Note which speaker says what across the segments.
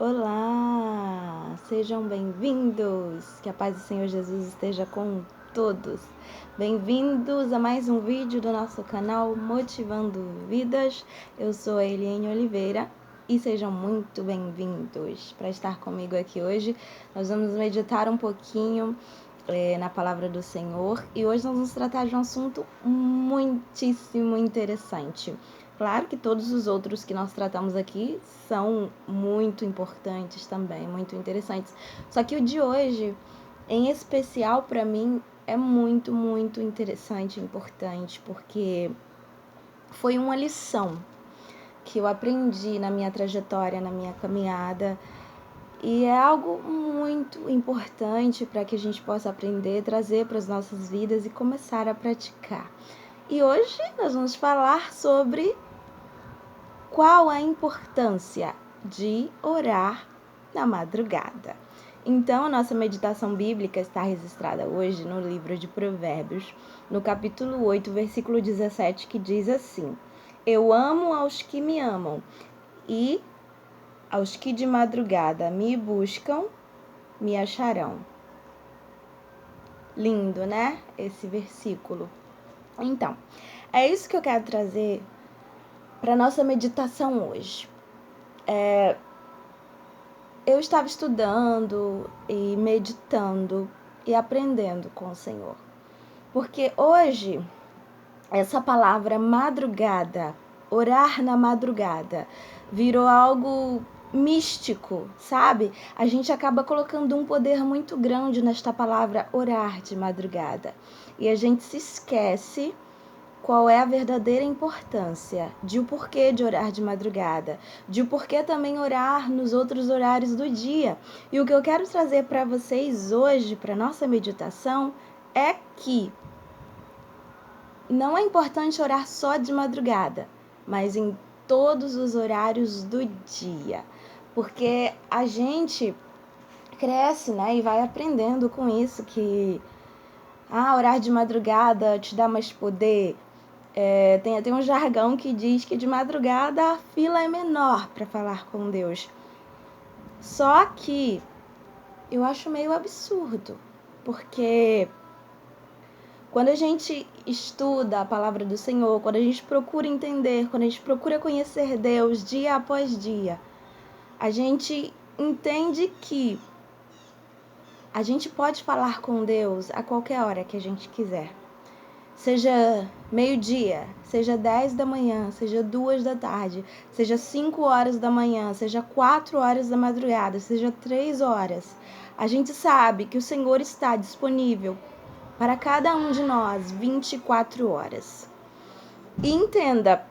Speaker 1: Olá, sejam bem-vindos, que a paz do Senhor Jesus esteja com todos. Bem-vindos a mais um vídeo do nosso canal Motivando Vidas. Eu sou a Eliane Oliveira e sejam muito bem-vindos para estar comigo aqui hoje. Nós vamos meditar um pouquinho na palavra do Senhor e hoje nós vamos tratar de um assunto muitíssimo interessante. Claro que todos os outros que nós tratamos aqui são muito importantes também, muito interessantes. Só que o de hoje, em especial para mim, é muito, muito interessante e importante, porque foi uma lição que eu aprendi na minha trajetória, na minha caminhada, e é algo muito importante para que a gente possa aprender, trazer para as nossas vidas e começar a praticar. E hoje nós vamos falar sobre qual a importância de orar na madrugada. Então, a nossa meditação bíblica está registrada hoje no livro de Provérbios, no capítulo 8, versículo 17, que diz assim: Eu amo aos que me amam, e aos que de madrugada me buscam, me acharão. Lindo, né? Esse versículo. Então, é isso que eu quero trazer para a nossa meditação hoje. Eu estava estudando e meditando e aprendendo com o Senhor. Porque hoje, essa palavra madrugada, orar na madrugada, virou algo místico, sabe? A gente acaba colocando um poder muito grande nesta palavra orar de madrugada. E a gente se esquece qual é a verdadeira importância de o porquê de orar de madrugada, de o porquê também orar nos outros horários do dia. E o que eu quero trazer para vocês hoje, para nossa meditação, é que não é importante orar só de madrugada, mas em todos os horários do dia. Porque a gente cresce, né, e vai aprendendo com isso que orar de madrugada te dá mais poder. Tem um jargão que diz que de madrugada a fila é menor para falar com Deus. Só que eu acho meio absurdo, porque quando a gente estuda a palavra do Senhor, quando a gente procura entender, quando a gente procura conhecer Deus dia após dia, a gente entende que a gente pode falar com Deus a qualquer hora que a gente quiser. Seja meio-dia, seja 10 da manhã, seja 2 da tarde, seja 5 horas da manhã, seja 4 horas da madrugada, seja 3 horas. A gente sabe que o Senhor está disponível para cada um de nós 24 horas. E entenda,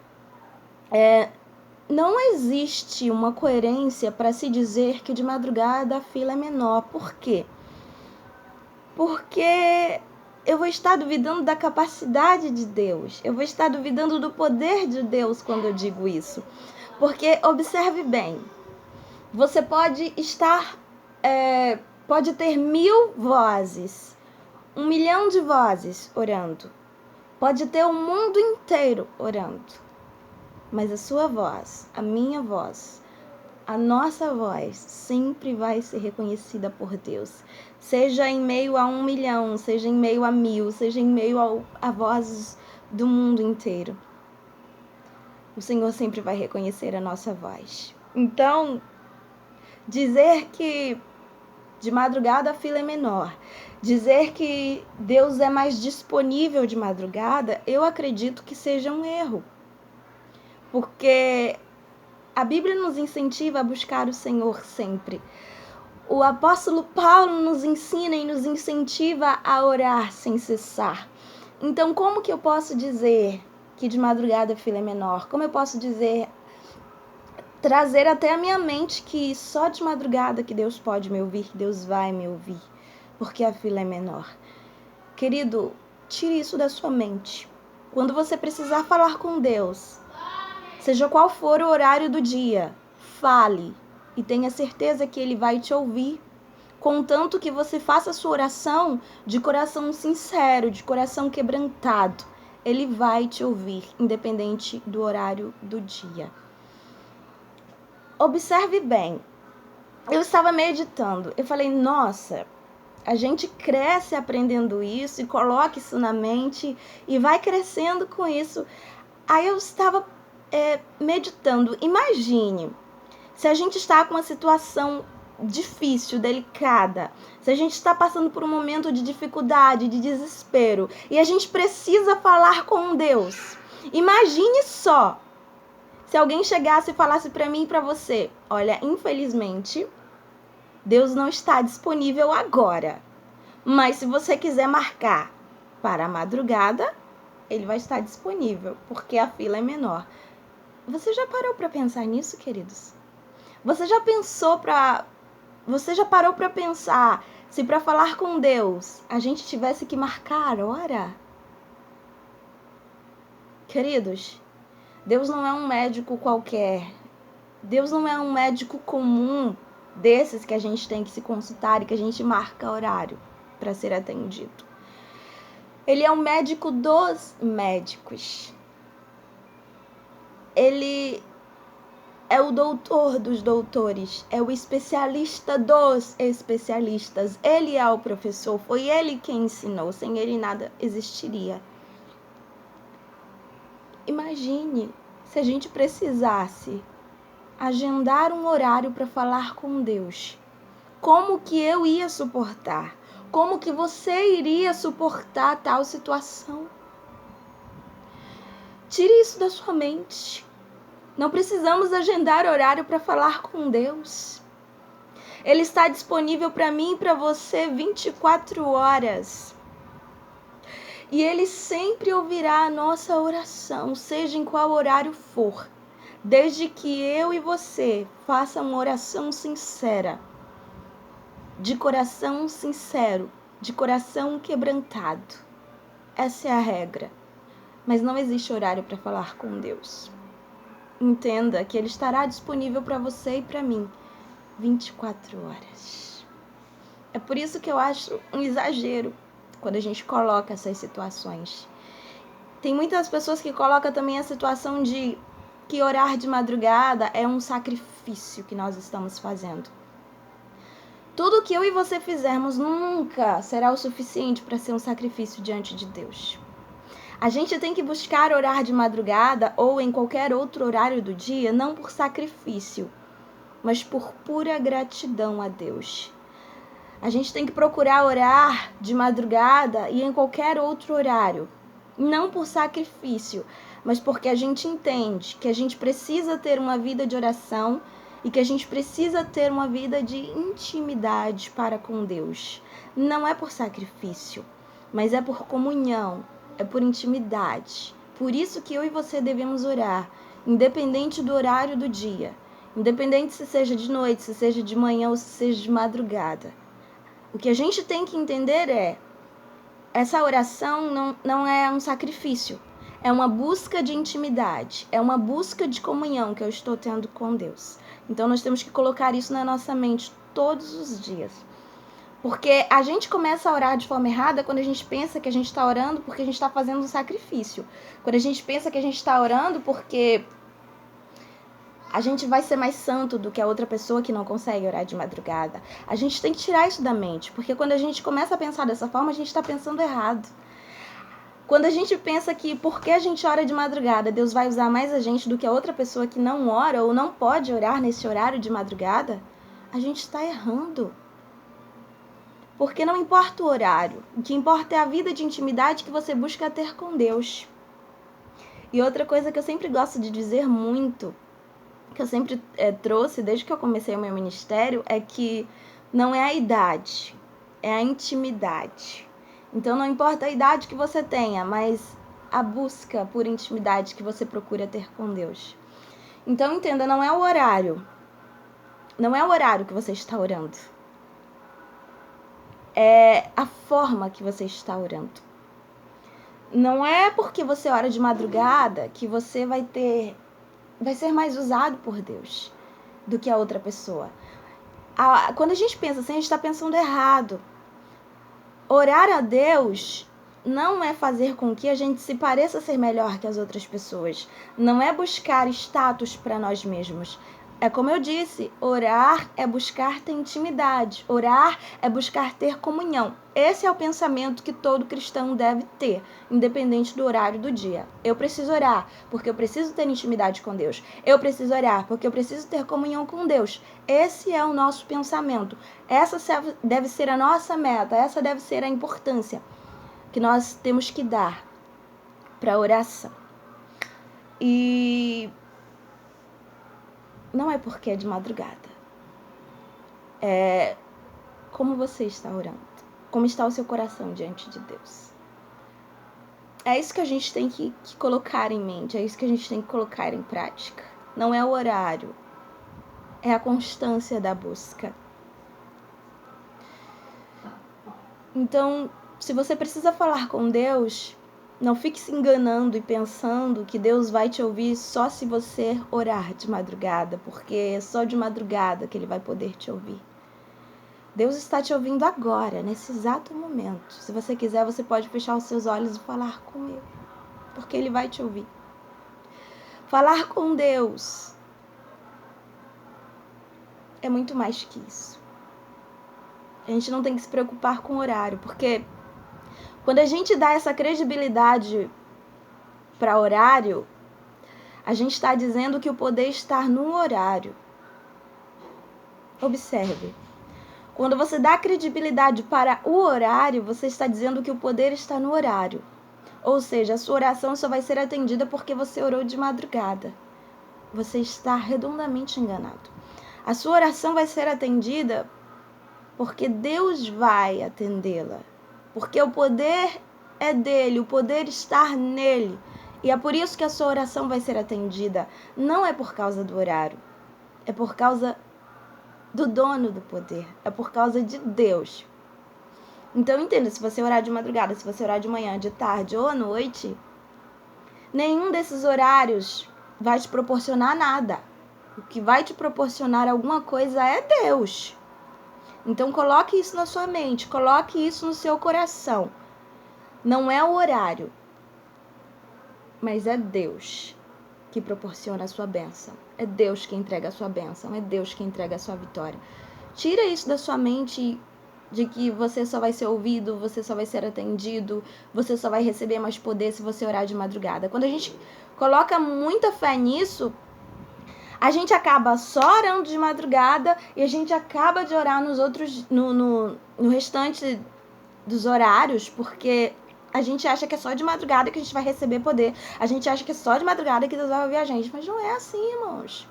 Speaker 1: não existe uma coerência para se dizer que de madrugada a fila é menor. Por quê? Porque eu vou estar duvidando da capacidade de Deus. Eu vou estar duvidando do poder de Deus quando eu digo isso. Porque, observe bem, você pode pode ter 1000 vozes, 1 milhão de vozes orando. Pode ter o mundo inteiro orando. Mas a sua voz, a minha voz, a nossa voz sempre vai ser reconhecida por Deus. Seja em meio a 1 milhão, seja em meio a 1000, seja em meio a vozes do mundo inteiro. O Senhor sempre vai reconhecer a nossa voz. Então, dizer que de madrugada a fila é menor, dizer que Deus é mais disponível de madrugada, eu acredito que seja um erro. Porque a Bíblia nos incentiva a buscar o Senhor sempre. O apóstolo Paulo nos ensina e nos incentiva a orar sem cessar. Então, como que eu posso dizer que de madrugada a fila é menor? Como eu posso trazer até a minha mente que só de madrugada que Deus pode me ouvir, que Deus vai me ouvir, porque a fila é menor? Querido, tire isso da sua mente. Quando você precisar falar com Deus, seja qual for o horário do dia, fale e tenha certeza que Ele vai te ouvir, contanto que você faça a sua oração de coração sincero, de coração quebrantado. Ele vai te ouvir, independente do horário do dia. Observe bem, eu estava meditando. Eu falei, nossa, a gente cresce aprendendo isso e coloca isso na mente e vai crescendo com isso. Aí eu estava meditando. Imagine se a gente está com uma situação difícil, delicada, se a gente está passando por um momento de dificuldade, de desespero, e a gente precisa falar com Deus. Imagine só se alguém chegasse e falasse para mim e para você, olha, infelizmente, Deus não está disponível agora, mas se você quiser marcar para a madrugada, ele vai estar disponível, porque a fila é menor. Você já parou para pensar nisso, queridos? Você já parou para pensar se para falar com Deus a gente tivesse que marcar hora? Queridos, Deus não é um médico qualquer. Deus não é um médico comum desses que a gente tem que se consultar e que a gente marca horário para ser atendido. Ele é o médico dos médicos. Ele é o doutor dos doutores, é o especialista dos especialistas. Ele é o professor, foi ele quem ensinou, sem ele nada existiria. Imagine se a gente precisasse agendar um horário para falar com Deus. Como que eu ia suportar? Como que você iria suportar tal situação? Tire isso da sua mente. Não precisamos agendar horário para falar com Deus. Ele está disponível para mim e para você 24 horas. E Ele sempre ouvirá a nossa oração, seja em qual horário for, desde que eu e você façam uma oração sincera, de coração sincero, de coração quebrantado. Essa é a regra. Mas não existe horário para falar com Deus. Entenda que Ele estará disponível para você e para mim 24 horas. É por isso que eu acho um exagero quando a gente coloca essas situações. Tem muitas pessoas que colocam também a situação de que orar de madrugada é um sacrifício que nós estamos fazendo. Tudo que eu e você fizermos nunca será o suficiente para ser um sacrifício diante de Deus. A gente tem que buscar orar de madrugada ou em qualquer outro horário do dia, não por sacrifício, mas por pura gratidão a Deus. A gente tem que procurar orar de madrugada e em qualquer outro horário, não por sacrifício, mas porque a gente entende que a gente precisa ter uma vida de oração e que a gente precisa ter uma vida de intimidade para com Deus. Não é por sacrifício, mas é por comunhão. É por intimidade. Por isso que eu e você devemos orar, independente do horário do dia. Independente se seja de noite, se seja de manhã ou se seja de madrugada. O que a gente tem que entender é, essa oração não é um sacrifício. É uma busca de intimidade. É uma busca de comunhão que eu estou tendo com Deus. Então nós temos que colocar isso na nossa mente todos os dias. Porque a gente começa a orar de forma errada quando a gente pensa que a gente está orando porque a gente está fazendo um sacrifício. Quando a gente pensa que a gente está orando porque a gente vai ser mais santo do que a outra pessoa que não consegue orar de madrugada. A gente tem que tirar isso da mente, porque quando a gente começa a pensar dessa forma, a gente está pensando errado. Quando a gente pensa que porque a gente ora de madrugada, Deus vai usar mais a gente do que a outra pessoa que não ora ou não pode orar nesse horário de madrugada, a gente está errando. Porque não importa o horário, o que importa é a vida de intimidade que você busca ter com Deus. E outra coisa que eu sempre gosto de dizer muito, que eu sempre trouxe desde que eu comecei o meu ministério, é que não é a idade, é a intimidade. Então não importa a idade que você tenha, mas a busca por intimidade que você procura ter com Deus. Então entenda, não é o horário que você está orando. É a forma que você está orando. Não é porque você ora de madrugada que você vai ser mais usado por Deus do que a outra pessoa. Quando a gente pensa assim, a gente está pensando errado. Orar a Deus não é fazer com que a gente se pareça ser melhor que as outras pessoas. Não é buscar status para nós mesmos. É como eu disse, orar é buscar ter intimidade, orar é buscar ter comunhão. Esse é o pensamento que todo cristão deve ter, independente do horário do dia. Eu preciso orar porque eu preciso ter intimidade com Deus. Eu preciso orar porque eu preciso ter comunhão com Deus. Esse é o nosso pensamento. Essa deve ser a nossa meta, essa deve ser a importância que nós temos que dar para a oração. E não é porque é de madrugada. É como você está orando. Como está o seu coração diante de Deus. É isso que a gente tem que colocar em mente. É isso que a gente tem que colocar em prática. Não é o horário. É a constância da busca. Então, se você precisa falar com Deus, não fique se enganando e pensando que Deus vai te ouvir só se você orar de madrugada, porque é só de madrugada que Ele vai poder te ouvir. Deus está te ouvindo agora, nesse exato momento. Se você quiser, você pode fechar os seus olhos e falar com Ele, porque Ele vai te ouvir. Falar com Deus é muito mais que isso. A gente não tem que se preocupar com o horário, porque quando a gente dá essa credibilidade para horário, a gente está dizendo que o poder está no horário. Observe. Quando você dá credibilidade para o horário, você está dizendo que o poder está no horário. Ou seja, a sua oração só vai ser atendida porque você orou de madrugada. Você está redondamente enganado. A sua oração vai ser atendida porque Deus vai atendê-la. Porque o poder é dele, o poder está nele. E é por isso que a sua oração vai ser atendida. Não é por causa do horário. É por causa do dono do poder. É por causa de Deus. Então entenda, se você orar de madrugada, se você orar de manhã, de tarde ou à noite, nenhum desses horários vai te proporcionar nada. O que vai te proporcionar alguma coisa é Deus. Então coloque isso na sua mente, coloque isso no seu coração. Não é o horário, mas é Deus que proporciona a sua bênção. É Deus que entrega a sua bênção, é Deus que entrega a sua vitória. Tira isso da sua mente de que você só vai ser ouvido, você só vai ser atendido, você só vai receber mais poder se você orar de madrugada. Quando a gente coloca muita fé nisso, a gente acaba só orando de madrugada e a gente acaba de orar nos outros, no restante dos horários, porque a gente acha que é só de madrugada que a gente vai receber poder. A gente acha que é só de madrugada que Deus vai ouvir a gente, mas não é assim, irmãos.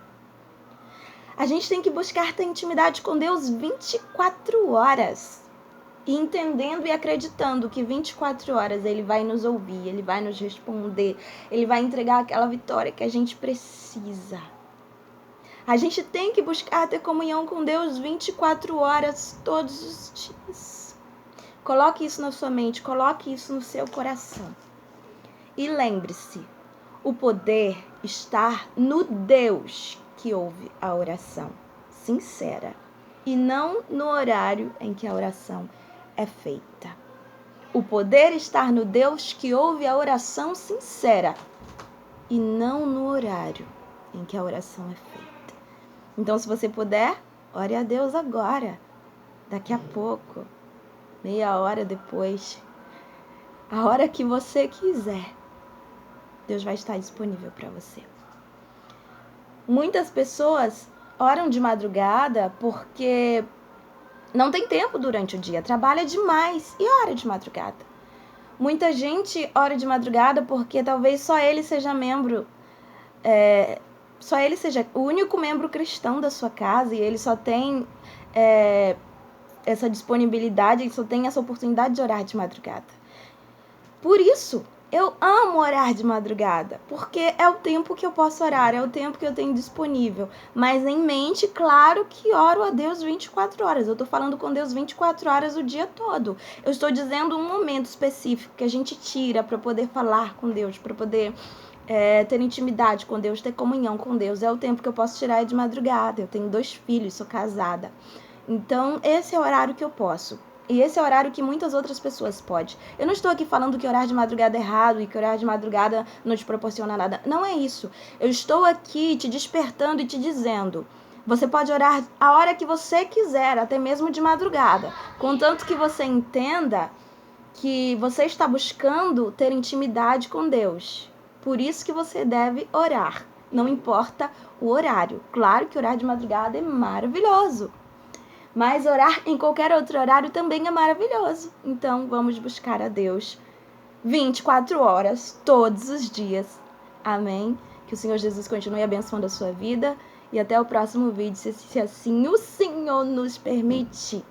Speaker 1: A gente tem que buscar ter intimidade com Deus 24 horas. E entendendo e acreditando que 24 horas Ele vai nos ouvir, Ele vai nos responder, Ele vai entregar aquela vitória que a gente precisa. A gente tem que buscar ter comunhão com Deus 24 horas todos os dias. Coloque isso na sua mente, coloque isso no seu coração. E lembre-se, o poder está no Deus que ouve a oração sincera e não no horário em que a oração é feita. O poder está no Deus que ouve a oração sincera e não no horário em que a oração é feita. Então, se você puder, ore a Deus agora, daqui a pouco, meia hora depois, a hora que você quiser, Deus vai estar disponível para você. Muitas pessoas oram de madrugada porque não tem tempo durante o dia, trabalha demais e ora de madrugada. Muita gente ora de madrugada porque talvez só ele seja membro, só ele seja o único membro cristão da sua casa e ele só tem essa disponibilidade, ele só tem essa oportunidade de orar de madrugada. Por isso, eu amo orar de madrugada, porque é o tempo que eu posso orar, é o tempo que eu tenho disponível. Mas em mente, claro que oro a Deus 24 horas. Eu estou falando com Deus 24 horas o dia todo. Eu estou dizendo um momento específico que a gente tira para poder falar com Deus, para poder ter intimidade com Deus, ter comunhão com Deus. É o tempo que eu posso tirar de madrugada. Eu tenho 2 filhos, sou casada. Então, esse é o horário que eu posso. E esse é o horário que muitas outras pessoas podem. Eu não estou aqui falando que orar de madrugada é errado e que orar de madrugada não te proporciona nada. Não é isso. Eu estou aqui te despertando e te dizendo: você pode orar a hora que você quiser, até mesmo de madrugada, contanto que você entenda que você está buscando ter intimidade com Deus. Por isso que você deve orar. Não importa o horário. Claro que orar de madrugada é maravilhoso. Mas orar em qualquer outro horário também é maravilhoso. Então vamos buscar a Deus 24 horas, todos os dias. Amém? Que o Senhor Jesus continue abençoando a sua vida. E até o próximo vídeo, se assim o Senhor nos permitir.